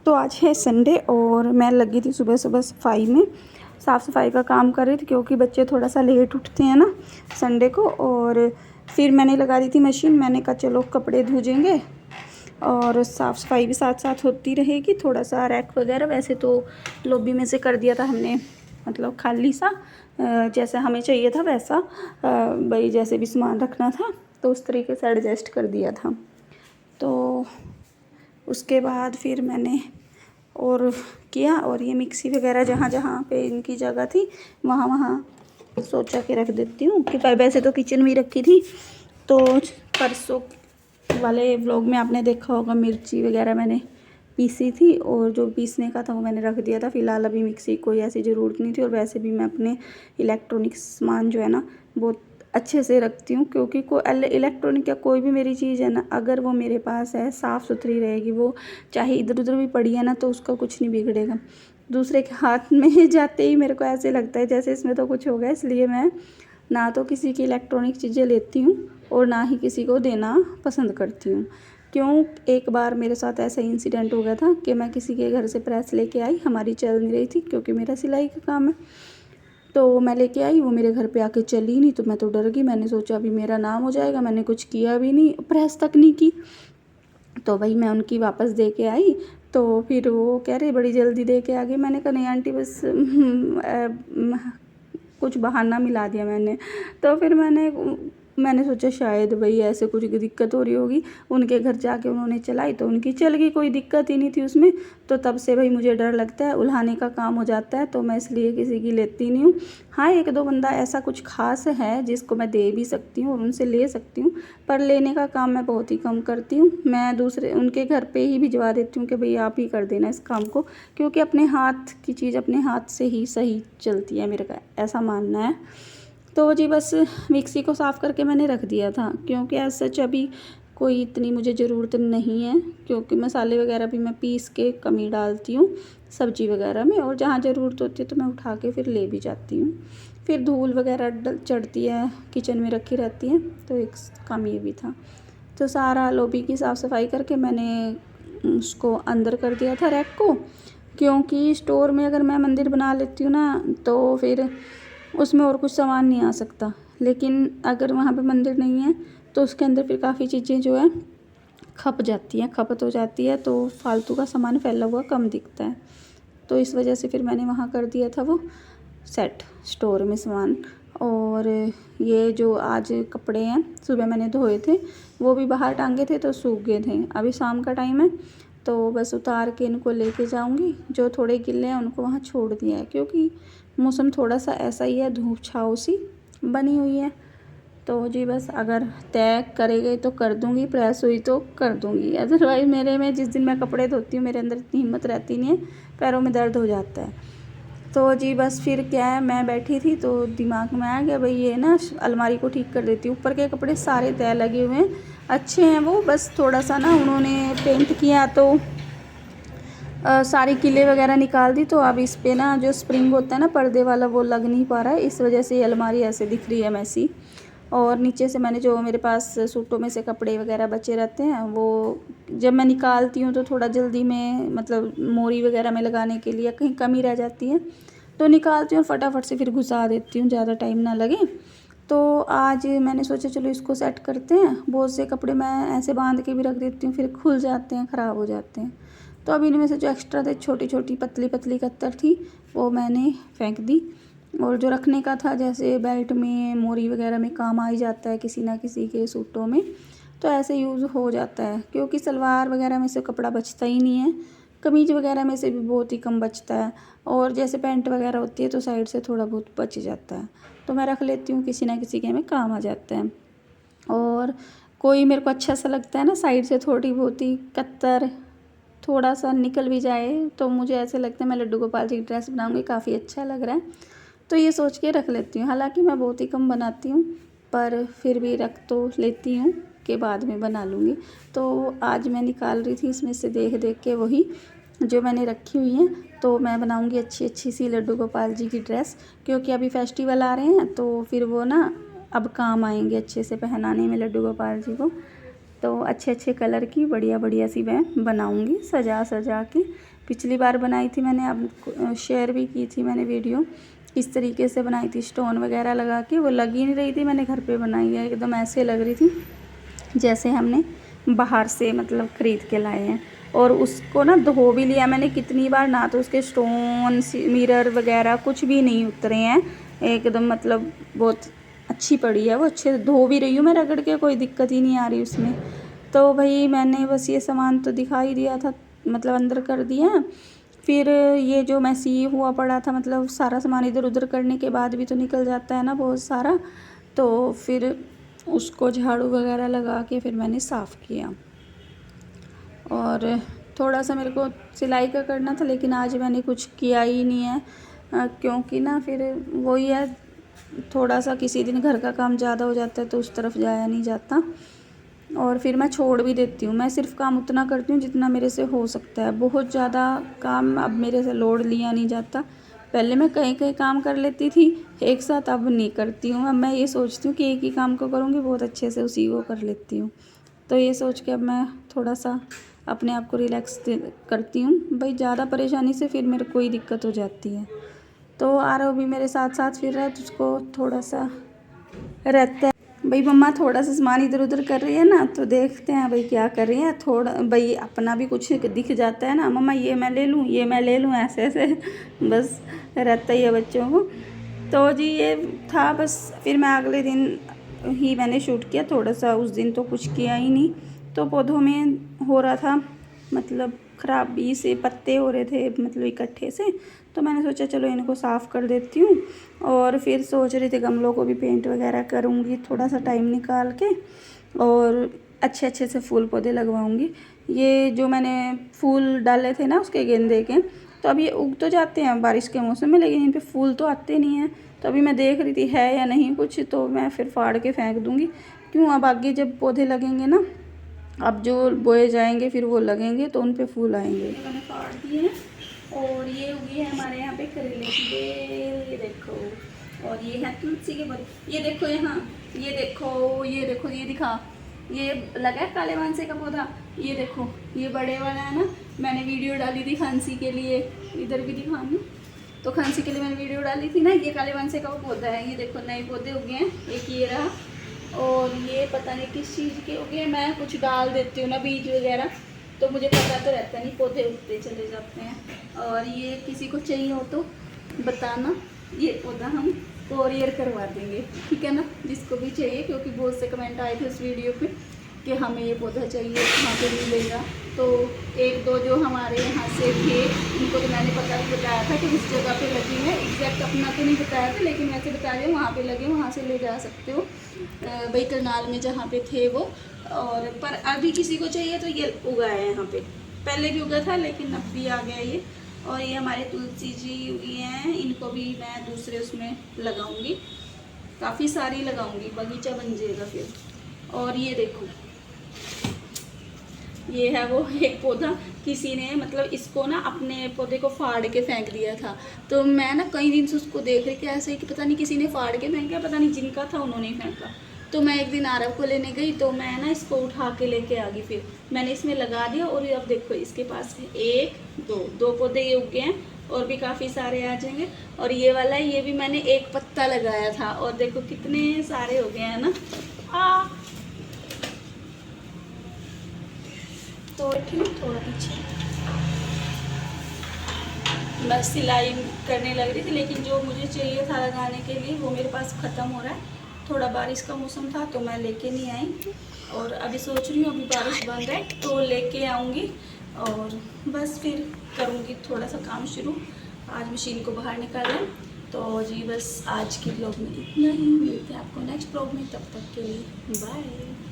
तो आज है संडे और मैं लगी थी सुबह सुबह सफाई में, साफ़ सफाई का काम कर रही थी क्योंकि बच्चे थोड़ा सा लेट उठते हैं ना संडे को। और फिर मैंने लगा दी थी मशीन। मैंने कहा चलो कपड़े धुजेंगे और साफ़ सफाई भी साथ साथ होती रहेगी। थोड़ा सा रैक वगैरह वैसे तो लॉबी में से कर दिया था हमने, मतलब खाली सा जैसा हमें चाहिए था वैसा, भाई जैसे भी सामान रखना था तो उस तरीके से एडजस्ट कर दिया था। तो उसके बाद फिर मैंने और किया, और ये मिक्सी वगैरह जहाँ जहाँ पे इनकी जगह थी वहाँ वहाँ सोचा के रख देती हूँ कि वैसे तो किचन में ही रखी थी। तो परसों वाले व्लॉग में आपने देखा होगा मिर्ची वगैरह मैंने पीसी थी, और जो पीसने का था वो मैंने रख दिया था। फ़िलहाल अभी मिक्सी कोई ऐसी ज़रूरत नहीं थी। और वैसे भी मैं अपने इलेक्ट्रॉनिक सामान जो है ना बहुत अच्छे से रखती हूँ, क्योंकि इलेक्ट्रॉनिक या कोई भी मेरी चीज़ है ना, अगर वो मेरे पास है साफ़ सुथरी रहेगी, वो चाहे इधर उधर भी पड़ी है ना तो उसका कुछ नहीं बिगड़ेगा। दूसरे के हाथ में जाते ही मेरे को ऐसे लगता है जैसे इसमें तो कुछ होगा। इसलिए मैं ना तो किसी की इलेक्ट्रॉनिक चीज़ें लेती हूँ और ना ही किसी को देना पसंद करती हूँ। क्यों, एक बार मेरे साथ ऐसा इंसिडेंट हो गया था कि मैं किसी के घर से प्रेस लेके आई, हमारी चल नहीं रही थी क्योंकि मेरा सिलाई का काम है। तो मैं लेके आई, वो मेरे घर पे आके चली नहीं। तो मैं तो डर गई, मैंने सोचा अभी मेरा नाम हो जाएगा। मैंने कुछ किया भी नहीं, प्रेस तक नहीं की। तो भाई मैं उनकी वापस दे के आई, तो फिर वो कह रहे बड़ी जल्दी दे के आ गई। मैंने कहा नहीं आंटी, बस कुछ बहाना मिला दिया मैंने। तो फिर मैंने सोचा शायद भाई ऐसे कुछ दिक्कत हो रही होगी। उनके घर जाके उन्होंने चलाई तो उनकी चल गई, कोई दिक्कत ही नहीं थी उसमें। तो तब से भाई मुझे डर लगता है, उल्हाने का काम हो जाता है, तो मैं इसलिए किसी की लेती नहीं हूँ। हाँ, एक दो बंदा ऐसा कुछ खास है जिसको मैं दे भी सकती हूँ और उनसे ले सकती हूँ, पर लेने का काम मैं बहुत ही कम करती हूँ। मैं दूसरे उनके घर पे ही भिजवा देती हूँ कि भाई आप ही कर देना इस काम को, क्योंकि अपने हाथ की चीज़ अपने हाथ से ही सही चलती है, मेरा ऐसा मानना है। तो जी बस मिक्सी को साफ़ करके मैंने रख दिया था, क्योंकि एज सच अभी कोई इतनी मुझे ज़रूरत नहीं है, क्योंकि मसाले वगैरह भी मैं पीस के कम ही डालती हूँ सब्ज़ी वगैरह में, और जहाँ ज़रूरत होती है तो मैं उठा के फिर ले भी जाती हूँ। फिर धूल वगैरह चढ़ती है, किचन में रखी रहती है, तो एक काम ये भी था। तो सारा लॉबी की साफ़ सफाई करके मैंने उसको अंदर कर दिया था रैक को, क्योंकि स्टोर में अगर मैं मंदिर बना लेती हूँ ना तो फिर उसमें और कुछ सामान नहीं आ सकता। लेकिन अगर वहाँ पे मंदिर नहीं है तो उसके अंदर फिर काफ़ी चीज़ें जो है खपत हो जाती है, तो फालतू का सामान फैला हुआ कम दिखता है। तो इस वजह से फिर मैंने वहाँ कर दिया था वो सेट स्टोर में सामान। और ये जो आज कपड़े हैं सुबह मैंने धोए थे, वो भी बाहर टांगे थे तो सूख गए थे। अभी शाम का टाइम है तो बस उतार के इनको लेके जाऊंगी। जो थोड़े गिले हैं उनको वहाँ छोड़ दिया है, क्योंकि मौसम थोड़ा सा ऐसा ही है, धूप छाँव सी बनी हुई है। तो जी बस अगर तय करे गए तो कर दूंगी, प्रेस हुई तो कर दूंगी। अदरवाइज़ मेरे में जिस दिन मैं कपड़े धोती हूँ मेरे अंदर इतनी हिम्मत रहती नहीं है, पैरों में दर्द हो जाता है। तो जी बस फिर क्या है, मैं बैठी थी तो दिमाग में आ गया भाई ये ना अलमारी को ठीक कर देती हूँ। ऊपर के कपड़े सारे तय लगे हुए हैं, अच्छे हैं वो, बस थोड़ा सा ना उन्होंने पेंट किया तो सारी किले वगैरह निकाल दी। तो अब इस पे ना जो स्प्रिंग होता है ना पर्दे वाला, वो लग नहीं पा रहा है, इस वजह से ये अलमारी ऐसे दिख रही है मैसी। और नीचे से मैंने जो मेरे पास सूटों में से कपड़े वगैरह बचे रहते हैं वो जब मैं निकालती हूँ तो थोड़ा जल्दी में, मतलब मोरी वगैरह में लगाने के लिए कहीं कमी रह जाती है तो निकालती हूँ और फटाफट से फिर घुसा देती हूँ, ज़्यादा टाइम ना लगे। तो आज मैंने सोचा चलो इसको सेट करते हैं। बहुत से कपड़े मैं ऐसे बांध के भी रख देती हूँ, फिर खुल जाते हैं, ख़राब हो जाते हैं। तो अब इनमें से जो एक्स्ट्रा थे, छोटी छोटी पतली पतली कत्तर थी, वो मैंने फेंक दी। और जो रखने का था, जैसे बेल्ट में मोरी वगैरह में काम आ ही जाता है किसी ना किसी के सूटों में, तो ऐसे यूज़ हो जाता है, क्योंकि सलवार वगैरह में से कपड़ा बचता ही नहीं है, कमीज वगैरह में से भी बहुत ही कम बचता है, और जैसे पैंट वगैरह होती है तो साइड से थोड़ा बहुत बच जाता है, तो मैं रख लेती हूँ, किसी ना किसी के में काम आ जाता है। और कोई मेरे को अच्छा सा लगता है ना, साइड से थोड़ी बहुत ही कत्तर थोड़ा सा निकल भी जाए तो मुझे ऐसे लगता है मैं लड्डू गोपाल जी की ड्रेस बनाऊंगी, काफ़ी अच्छा लग रहा है, तो ये सोच के रख लेती हूँ। हालांकि मैं बहुत ही कम बनाती हूँ, पर फिर भी रख तो लेती हूँ कि बाद में बना लूँगी। तो आज मैं निकाल रही थी इसमें से देख देख के वही जो मैंने रखी हुई हैं, तो मैं बनाऊँगी अच्छी अच्छी सी लड्डू गोपाल जी की ड्रेस, क्योंकि अभी फेस्टिवल आ रहे हैं तो फिर वो ना अब काम आएंगे अच्छे से पहनाने में लड्डू गोपाल जी को। तो अच्छे अच्छे कलर की बढ़िया बढ़िया सी मैं बनाऊंगी सजा सजा के। पिछली बार बनाई थी मैंने, अब शेयर भी की थी मैंने वीडियो, इस तरीके से बनाई थी स्टोन वगैरह लगा के। वो लग ही नहीं रही थी, मैंने घर पे बनाई है, एकदम ऐसे लग रही थी जैसे हमने बाहर से मतलब ख़रीद के लाए हैं। और उसको ना धो भी लिया मैंने कितनी बार, ना तो उसके स्टोन मिरर वगैरह कुछ भी नहीं उतरे हैं, एकदम मतलब बहुत अच्छी पड़ी है वो। अच्छे से धो भी रही हूँ मैं रगड़ के, कोई दिक्कत ही नहीं आ रही उसमें। तो भाई मैंने बस ये सामान तो दिखा ही दिया था, मतलब अंदर कर दिया। फिर ये जो मैसी हुआ पड़ा था, मतलब सारा सामान इधर उधर करने के बाद भी तो निकल जाता है ना बहुत सारा, तो फिर उसको झाड़ू वगैरह लगा के फिर मैंने साफ़ किया। और थोड़ा सा मेरे को सिलाई का करना था, लेकिन आज मैंने कुछ किया ही नहीं है, क्योंकि ना फिर वही है, थोड़ा सा किसी दिन घर का काम ज़्यादा हो जाता है तो उस तरफ जाया नहीं जाता, और फिर मैं छोड़ भी देती हूँ। मैं सिर्फ काम उतना करती हूँ जितना मेरे से हो सकता है, बहुत ज़्यादा काम अब मेरे से लोड लिया नहीं जाता। पहले मैं कहीं कहीं काम कर लेती थी एक साथ, अब नहीं करती हूँ। अब मैं ये सोचती हूँ कि एक ही काम को करूँगी, बहुत अच्छे से उसी को कर लेती हूँ। तो ये सोच के अब मैं थोड़ा सा अपने आप को रिलैक्स करती हूँ। भाई ज़्यादा परेशानी से फिर मेरे को ही दिक्कत हो जाती है। तो आरव भी मेरे साथ साथ फिर रहा है, तो उसको थोड़ा सा रहता है भाई मम्मा थोड़ा सा सामान इधर उधर कर रही है ना, तो देखते हैं भाई क्या कर रही है। थोड़ा भाई अपना भी कुछ दिख जाता है ना, मम्मा ये मैं ले लूँ, ये मैं ले लूँ, ऐसे ऐसे बस रहता ही है बच्चों को। तो जी ये था बस। फिर मैं अगले दिन ही मैंने शूट किया थोड़ा सा, उस दिन तो कुछ किया ही नहीं। तो पौधों में हो रहा था मतलब खराबी से, पत्ते हो रहे थे मतलब इकट्ठे से, तो मैंने सोचा चलो इनको साफ़ कर देती हूँ। और फिर सोच रही थी गमलों को भी पेंट वगैरह करूँगी थोड़ा सा टाइम निकाल के, और अच्छे अच्छे से फूल पौधे लगवाऊँगी। ये जो मैंने फूल डाले थे ना उसके गेंदे के, तो अब ये उग तो जाते हैं बारिश के मौसम में, लेकिन इन पे फूल तो आते नहीं हैं। तो अभी मैं देख रही थी है या नहीं कुछ, तो मैं फिर फाड़ के फेंक दूँगी। क्यों, अब आगे जब पौधे लगेंगे ना, अब जो बोए जाएंगे फिर वो लगेंगे तो उन पे फूल आएंगे। मैंने फाड़ दिए हैं। और ये उगी है हमारे यहाँ पे करेले की बेल, ये देखो। और ये है तुलसी के पत्ते, ये देखो यहाँ, ये देखो, ये देखो, ये दिखा, ये लगा है काले मानसे का पौधा, ये देखो ये बड़े वाला है ना। मैंने वीडियो डाली थी खांसी के लिए, इधर भी दिखाऊँ तो, खांसी के लिए मैंने वीडियो डाली थी ना। ये काले मानसे का वो पौधा है, ये देखो नए पौधे उगे हैं, एक ये रहा। और ये पता नहीं किस चीज़ के उगे, मैं कुछ डाल देती हूँ ना बीज वगैरह, तो मुझे पता तो रहता नहीं, पौधे उगते चले जाते हैं। और ये किसी को चाहिए हो तो बताना, ये पौधा हम कोरियर करवा देंगे, ठीक है ना, जिसको भी चाहिए। क्योंकि बहुत से कमेंट आए थे उस वीडियो पे कि हमें ये पौधा चाहिए, कहाँ पे मिलेगा। तो एक दो जो हमारे यहाँ से थे उनको तो मैंने पता भी बताया था कि उस जगह पे लगी है, एग्जैक्ट अपना तो नहीं बताया था, लेकिन वैसे बता दिया वहाँ पे लगे, वहाँ से ले जा सकते हो भाई, करनाल में जहाँ पे थे वो। और पर अभी किसी को चाहिए तो ये उगा है यहाँ पे, पहले भी उगा था लेकिन अब भी आ गया ये। और ये हमारे तुलसी जी उगी हैं, इनको भी मैं दूसरे उसमें लगाऊंगी, काफ़ी सारी लगाऊंगी, बगीचा बन जाएगा फिर। और ये देखो, ये है वो एक पौधा, किसी ने मतलब इसको ना अपने पौधे को फाड़ के फेंक दिया था। तो मैं ना कई दिन से उसको देख रही थी ऐसे कि पता नहीं किसी ने फाड़ के फेंका, पता नहीं जिनका था उन्होंने फेंका। तो मैं एक दिन आरव को लेने गई, तो मैं ना इसको उठा के लेके आ गई, फिर मैंने इसमें लगा दिया। और अब देखो इसके पास एक दो पौधे ये उगे हैं, और भी काफ़ी सारे आ जाएंगे। और ये वाला ये भी मैंने एक पत्ता लगाया था, और देखो कितने सारे हो गए हैं ना। तो थोड़ा पीछे मैं सिलाई करने लग रही थी, लेकिन जो मुझे चाहिए था लगाने के लिए वो मेरे पास ख़त्म हो रहा है। थोड़ा बारिश का मौसम था तो मैं लेके नहीं आई, और अभी सोच रही हूँ अभी बारिश बंद है तो लेके आऊँगी, और बस फिर करूँगी थोड़ा सा काम शुरू। आज मशीन को बाहर निकालें। तो जी बस आज के ब्लॉग में इतना ही, मिलते हैं आपको नेक्स्ट ब्लॉग में, तब तक के लिए बाय।